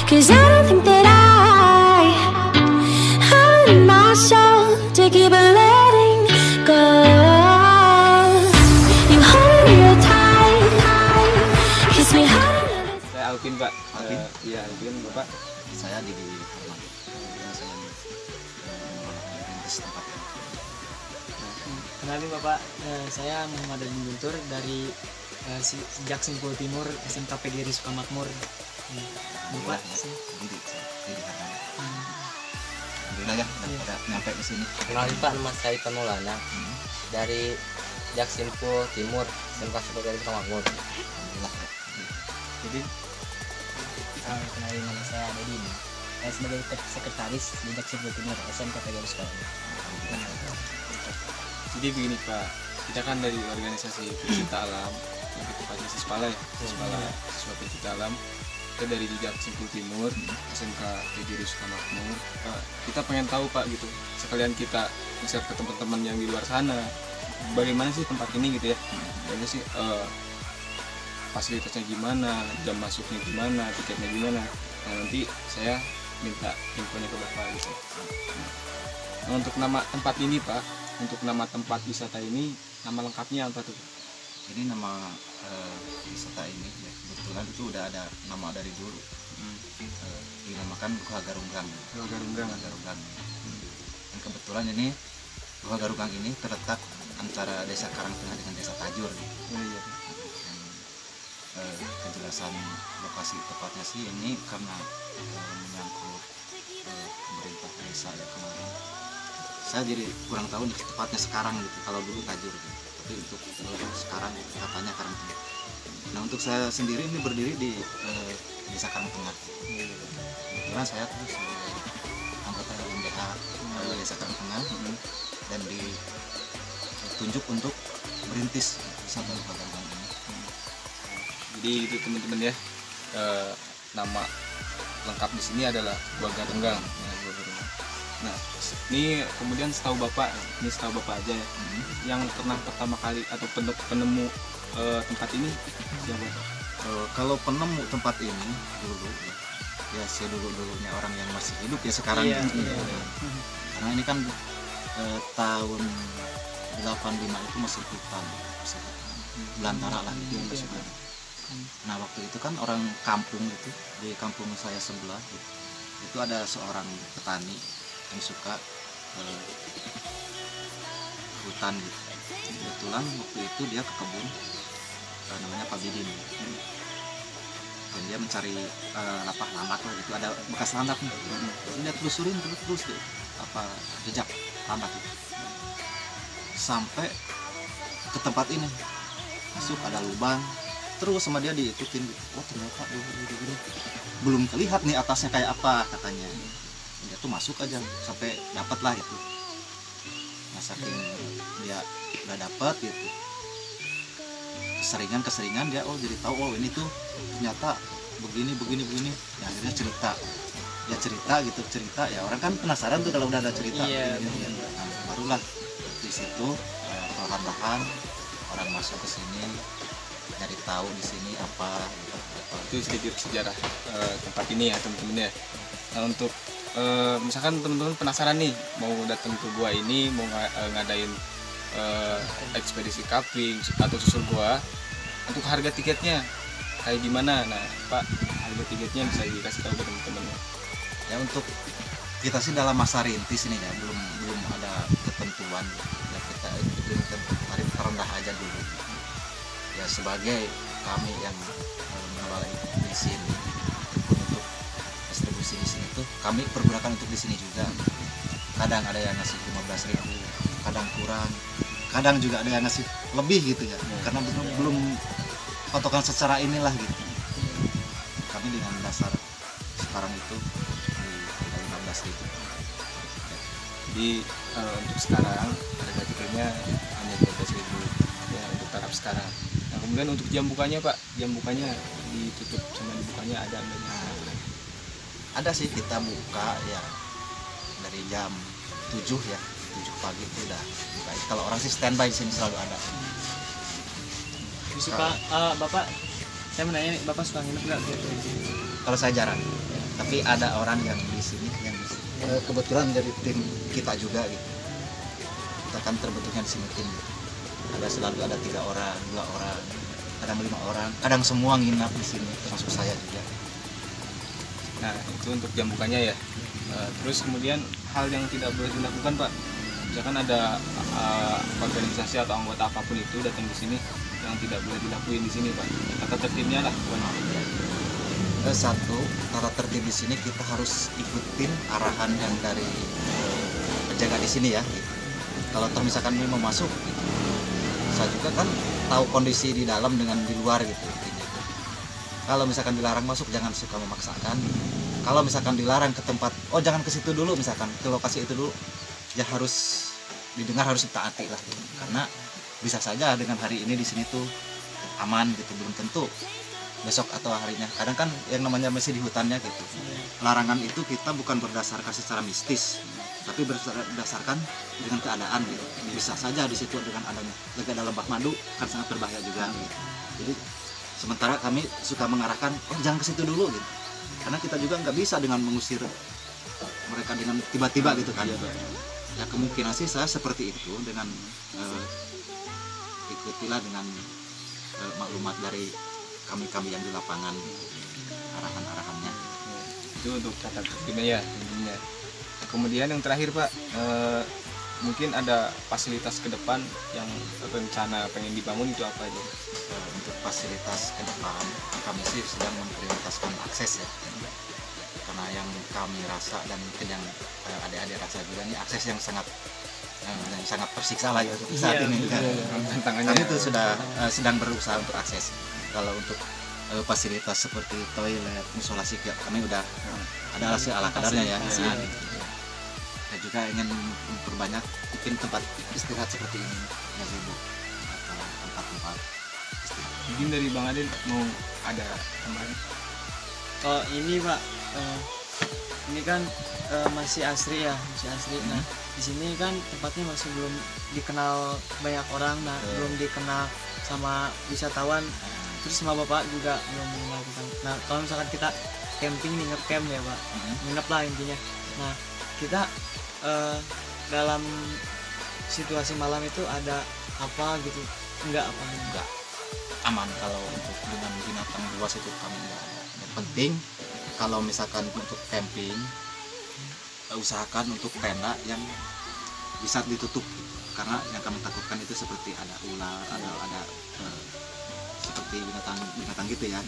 'Cause I don't think that I'm in my soul to keep on letting go. You hold me real tight, kiss me hard. Saya Alvin, Pak. Alvin? Iya, Alvin, Bapak. Saya di Herman. Saya merintis tempat ini. Kenalin Bapak, saya Muhammad Adin Guntur dari sejak Simpul Timur SMK PGRI Sukamakmur. Bapak sih. Di Herman. Alhamdulillah ya, udah nyampe ke sini. Kenalin Pak, nama saya Ipan Maulana dari Jaksimpul Timur SMK PGRI Sukamakmur. Alhamdulillah. Jadi, Kenalin nama saya Dedin. Saya sebagai sekretaris di Jaksimpul Timur SMK PGRI Sukamakmur. jadi begini Pak, kita kan dari organisasi pencinta alam, lebih tepatnya Sispala ya, siswa pencinta alam. Kita dari Jaksimpul Timur, SMK PGRI Sukamakmur. Kita pengen tahu Pak gitu, sekalian kita bisa ke teman-teman yang di luar sana, bagaimana sih tempat ini gitu ya, bagaimana sih fasilitasnya gimana, jam masuknya gimana, tiketnya gimana. Nah, nanti saya minta infonya ke Bapak gitu. Nah, untuk nama tempat ini Pak, untuk nama tempat wisata ini, nama lengkapnya apa tuh? Jadi nama wisata ini ya, kebetulan itu udah ada nama dari dulu. Dinamakan Gua Garunggang. Gua Garunggang. Dan kebetulan ini Gua Garunggang ini terletak antara Desa Karangtengah dengan Desa Tajur. Oh, iya. Kejelasan lokasi tepatnya sih ini karena menyangkut pemerintah desa ya kemarin. Saya jadi kurang tahu nih tepatnya sekarang gitu. Kalau dulu Tajur gitu. Tapi untuk sekarang katanya Karangtengah. Nah untuk saya sendiri ini berdiri di Desa Karangtengah. Kebetulan saya terus sebagai anggota LMDH Desa Karangtengah dan ditunjuk untuk merintis wisata Gua Garunggang ini. Jadi itu teman-teman ya, nama lengkap di sini adalah Gua Garunggang. Nah, ini kemudian setahu Bapak aja ya, yang pernah pertama kali atau penemu tempat ini siapa Pak? Kalau penemu tempat ini dulu ya dulunya orang yang masih hidup ya sekarang Iya, gitu. iya. Karena ini kan tahun 85 itu masih hutan belantara lah gitu yang masih ada. Nah waktu itu kan orang kampung itu di kampung saya sebelah gitu, itu ada seorang petani yang suka hutan gitu. Kebetulan waktu itu dia ke kebun namanya Pak Bidin dan dia mencari lapak lah itu ada bekas landak nih. Terus dia telusurin terus deh jejak landak itu sampai ke tempat ini, masuk ada lubang terus sama dia diikutin. Oh ternyata belum terlihat nih atasnya kayak apa katanya. Dia tuh masuk aja sampai dapat lah itu. Nah saking dia udah dapat gitu, keseringan dia jadi tahu oh ini tuh ternyata begini. Ya, akhirnya cerita ya orang kan penasaran tuh kalau udah ada cerita. Iya. Nah, barulah di situ perlahan-lahan orang masuk ke sini nyari tahu di sini apa. Itu sedikit sejarah tempat ini ya teman-teman ya. Nah, untuk misalkan teman-teman penasaran nih mau datang ke gua ini, mau ngadain ekspedisi kapling atau susur gua, untuk harga tiketnya kayak gimana? Nah Pak, harga tiketnya bisa dikasih tahu ke teman-teman ya. Ya untuk kita sih dalam masa rintis ini ya belum ada ketentuan ya, kita ikutin tarif terendah aja dulu ya sebagai kami yang mengelola di sini. Untuk distribusi di sini tuh kami pergunakan untuk di sini juga. Kadang ada yang ngasih 15.000, kadang kurang, kadang juga ada yang ngasih lebih gitu ya, karena belum patokan secara inilah gitu. Kami dengan dasar sekarang itu di 15.000. Jadi untuk sekarang harga tiketnya hanya 12.000 ya untuk taraf sekarang. Nah kemudian untuk jam bukanya Pak, jam bukanya ditutup sama dibukanya ada enggaknya? Ada sih kita buka ya dari jam 7 ya, 7 pagi itu udah buka. Kalau orang sih standby di sini selalu ada. Suka Bapak, saya mau nanya nih, Bapak suka nginep nggak? Kalau saya jarang. Tapi ada orang yang di sini yang kebetulan dari tim kita juga gitu. Kita kan terbentuknya di sini tim gitu. Selalu ada 3 orang, 2 orang, kadang 5 orang, kadang semua nginap di sini termasuk saya juga. Nah itu untuk jam bukanya ya. Terus kemudian hal yang tidak boleh dilakukan Pak, misalkan ada organisasi atau anggota apapun itu datang di sini yang tidak boleh dilakuin di sini Pak. Tata tertibnya lah. Satu, tata tertib di sini kita harus ikutin arahan yang dari penjaga di sini ya. Gitu. Kalau misalkan ini mau masuk, gitu. Saya juga kan tahu kondisi di dalam dengan di luar gitu. Kalau misalkan dilarang masuk, jangan suka memaksakan. Kalau misalkan dilarang ke tempat, oh jangan ke situ dulu, misalkan ke lokasi itu dulu, ya harus didengar, harus ditaati lah. Gitu. Karena bisa saja dengan hari ini di sini tuh aman gitu, belum tentu besok atau harinya. Kadang kan yang namanya masih di hutannya gitu. Larangan itu kita bukan berdasarkan secara mistis, tapi berdasarkan dengan keadaan gitu. Bisa saja di situ dengan adanya lembah madu kan sangat berbahaya juga gitu. Jadi sementara kami suka mengarahkan, oh jangan ke situ dulu gitu. Karena kita juga nggak bisa dengan mengusir mereka dengan tiba-tiba gitu kan. Ya kemungkinan sih saya seperti itu dengan ikutilah dengan maklumat dari kami yang di lapangan, arahan-arahannya. Itu untuk tata tertibnya ya intinya. Kemudian yang terakhir Pak, mungkin ada fasilitas ke depan yang rencana pengen dibangun itu apa aja? Untuk fasilitas ke depan kami sih sedang memprioritaskan akses ya. Karena yang kami rasa dan mungkin yang adik-adik rasa juga ini akses yang sangat tersiksa lah ya saat ini. Tantangannya Kami itu sudah sedang berusaha untuk akses. Kalau untuk fasilitas seperti toilet, musola sigap kami udah ada hasil ala kadarnya ya. Saya juga ingin memperbanyak bikin tempat istirahat seperti ini ya Ibu, atau tempat-tempat istirahat. Mungkin dari Bang Adin mau ada tambahan? Oh ini Pak, ini kan masih asri ya, masih asri. Nah di sini kan tempatnya masih belum dikenal banyak orang, nah belum dikenal sama wisatawan. Terus sama Bapak juga belum mengenal kita. Nah kalau misalkan kita camping nih, nge-camp ya Pak, nginep lah intinya. Nah kita dalam situasi malam itu ada apa gitu? Enggak Aman kalau untuk dengan binatang buas itu kami enggak ada. Yang penting kalau misalkan untuk camping usahakan untuk tenda yang bisa ditutup gitu. Karena yang kami takutkan itu seperti ada ular, ada seperti binatang gitu ya.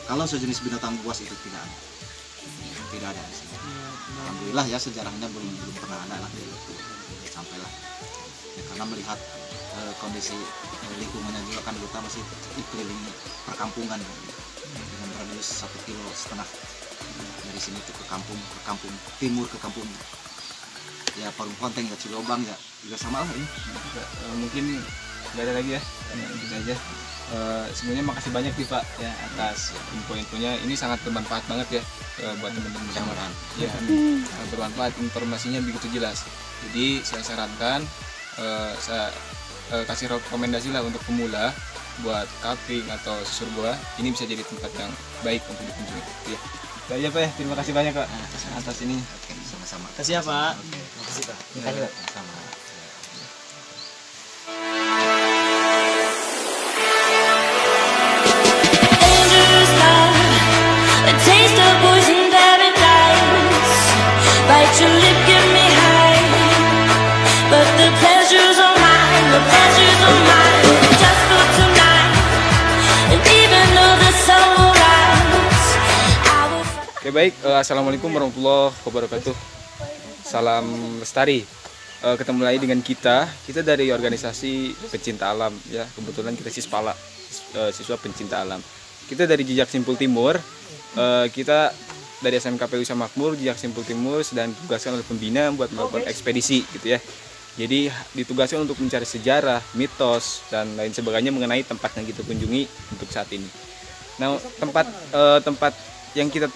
Kalau sejenis binatang buas itu tidak ada di sini. Alhamdulillah ya sejarahnya belum pernah ada lah sampailah. Ya, karena melihat kondisi lingkungannya juga kan kita masih dikelilingi perkampungan dengan radius 1,5 kilo dari sini ke kampung timur ke kampung ya Parung Ponteng ya Cilobang ya juga sama lah ini. Mungkin nggak ada lagi ya, gitu aja. Sebenarnya makasih banyak nih Pak ya atas info-infonya, ini sangat bermanfaat banget ya buat teman-teman semua. Ya, bermanfaat, informasinya begitu jelas. Jadi saya sarankan, saya kasih rekomendasi lah untuk pemula buat camping atau susur goa, ini bisa jadi tempat yang baik untuk dikunjungi. Ya, itu aja Pak ya, terima kasih banyak Pak atas ini. Oke, sama-sama. Kasih ya Pak. Makasih Pak. Sama. Dangerous love, a taste of poison paradise. Bite your lip, get me high. But the pleasure's all mine, the pleasure's all mine. Just for tonight. And even though the sun will rise, I will fight. Oke baik, assalamualaikum warahmatullahi wabarakatuh. Salam lestari. Ketemu lagi dengan kita dari organisasi pencinta alam ya. Kebetulan kita Sispala, siswa pencinta alam. Kita dari Jejak Simpul Timur. Kita dari SMKP Wisma Makmur Jejak Simpul Timur sedang ditugaskan oleh pembina buat melakukan ekspedisi gitu ya. Jadi ditugaskan untuk mencari sejarah, mitos dan lain sebagainya mengenai tempat yang kita kunjungi untuk saat ini. Nah, tempat yang kita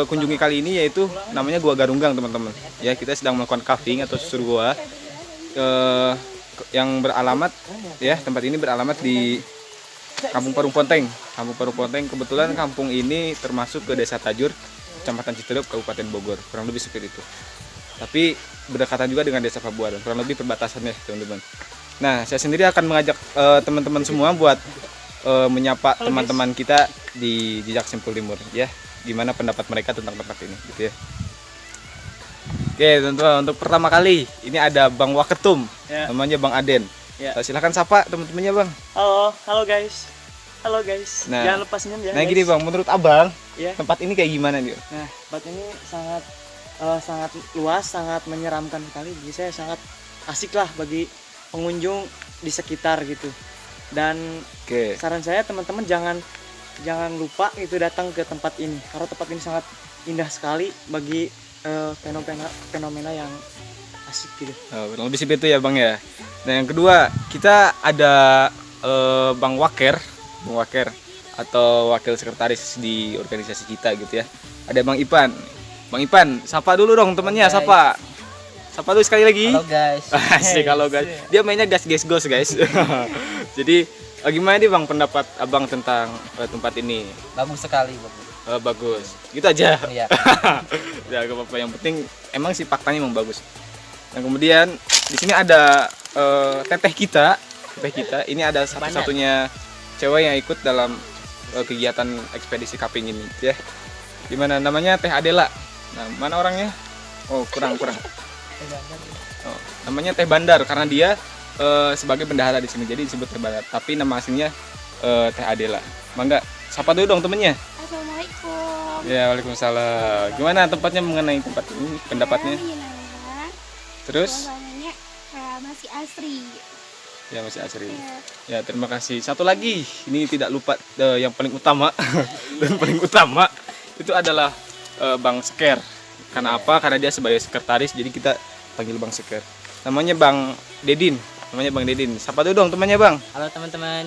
kunjungi kali ini yaitu namanya Gua Garunggang teman-teman. Ya, kita sedang melakukan caving atau susur goa yang beralamat ya, tempat ini beralamat di Kampung Parung Ponteng. Kampung Parung Ponteng, kebetulan kampung ini termasuk ke Desa Tajur Kecamatan Citerup, Kabupaten Bogor, kurang lebih seperti itu. Tapi berdekatan juga dengan Desa Pabuaran, kurang lebih perbatasannya teman-teman. Nah, saya sendiri akan mengajak teman-teman semua buat menyapa teman-teman kita di Jejak Simpul Timur, ya. Gimana pendapat mereka tentang tempat ini, gitu ya. Oke, teman-teman, untuk pertama kali ini ada Bang Waketum, Ya. namanya Bang Aden. Ya. Silahkan sapa teman-temannya, Bang. Halo guys. Halo guys. Nah. Jangan lepas senyum ya. Nah, guys. gini Bang, menurut Abang, Ya. tempat ini kayak gimana nih? Nah, tempat ini sangat luas, sangat menyeramkan sekali. Jadi saya sangat asik lah bagi pengunjung di sekitar gitu. Dan Oke. saran saya teman-teman jangan lupa itu datang ke tempat ini karena tempat ini sangat indah sekali bagi fenomena yang asik gitu. Kurang lebih seperti itu ya Bang ya. Nah yang kedua kita ada Bang Waker atau wakil sekretaris di organisasi kita gitu ya. Ada Bang Ipan. Bang Ipan, sapa dulu dong temannya, sapa dulu sekali lagi. Halo guys. Asik, halo guys. Dia mainnya gas guys. Jadi gimana nih Bang pendapat Abang tentang tempat ini? Bagus sekali, Bang. Bagus. Gitu aja. Iya. Ya gak apa-apa, yang penting emang sih faktanya emang bagus. Dan kemudian di sini ada teteh kita. Ini ada satu-satunya cewek yang ikut dalam kegiatan ekspedisi kaping ini ya. Gimana namanya? Teh Adela. Nah, mana orangnya? Oh, kurang. Oh, namanya Teh Bandar karena dia sebagai bendahara di sini. Jadi disebut Teh Bandar, tapi nama aslinya Teh Adela. Mangga, sapa dulu dong temennya. Assalamualaikum. Ya, waalaikumsalam. Gimana tempatnya mengenai tempat ini? Pendapatnya? Terus? Suasananya masih asri. Ya, masih asri. Ya. Ya, terima kasih. Satu lagi, ini tidak lupa yang paling utama dan paling utama itu adalah Bang Seker. Karena apa? Karena dia sebagai sekretaris, jadi kita panggil Bang Seker. Namanya Bang Dedin. Sapa dulu dong temannya Bang. Halo teman-teman.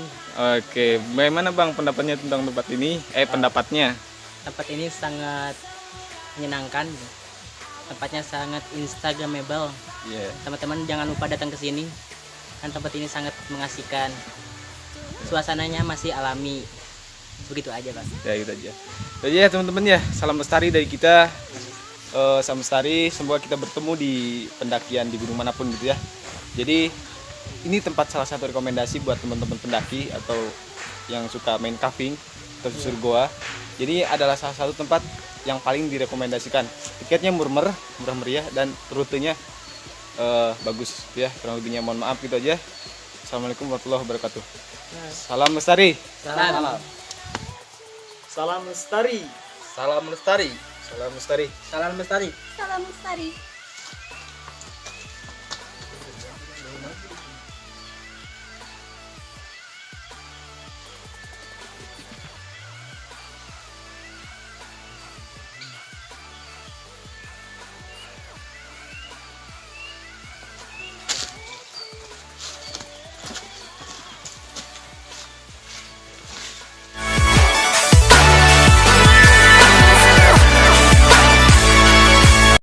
Oke, bagaimana Bang pendapatnya tentang tempat ini? Pendapatnya. Tempat ini sangat menyenangkan. Tempatnya sangat instagramable. Iya. Teman-teman jangan lupa datang ke sini. Dan tempat ini sangat mengasihkan. Suasananya masih alami. Begitu aja, Bang. Ya gitu aja. Jadi ya teman-teman ya, salam lestari dari kita. Salam lestari, semoga kita bertemu di pendakian di gunung manapun gitu ya. Jadi ini tempat salah satu rekomendasi buat teman-teman pendaki atau yang suka main kafing atau susur goa. Jadi adalah salah satu tempat yang paling direkomendasikan. Tiketnya murah meriah dan rutenya bagus ya. Kurang lebihnya mohon maaf gitu aja. Assalamualaikum warahmatullahi wabarakatuh. Salam lestari. Salam. Salam lestari. Salam lestari. Salam lestari. Salam lestari. Salam lestari.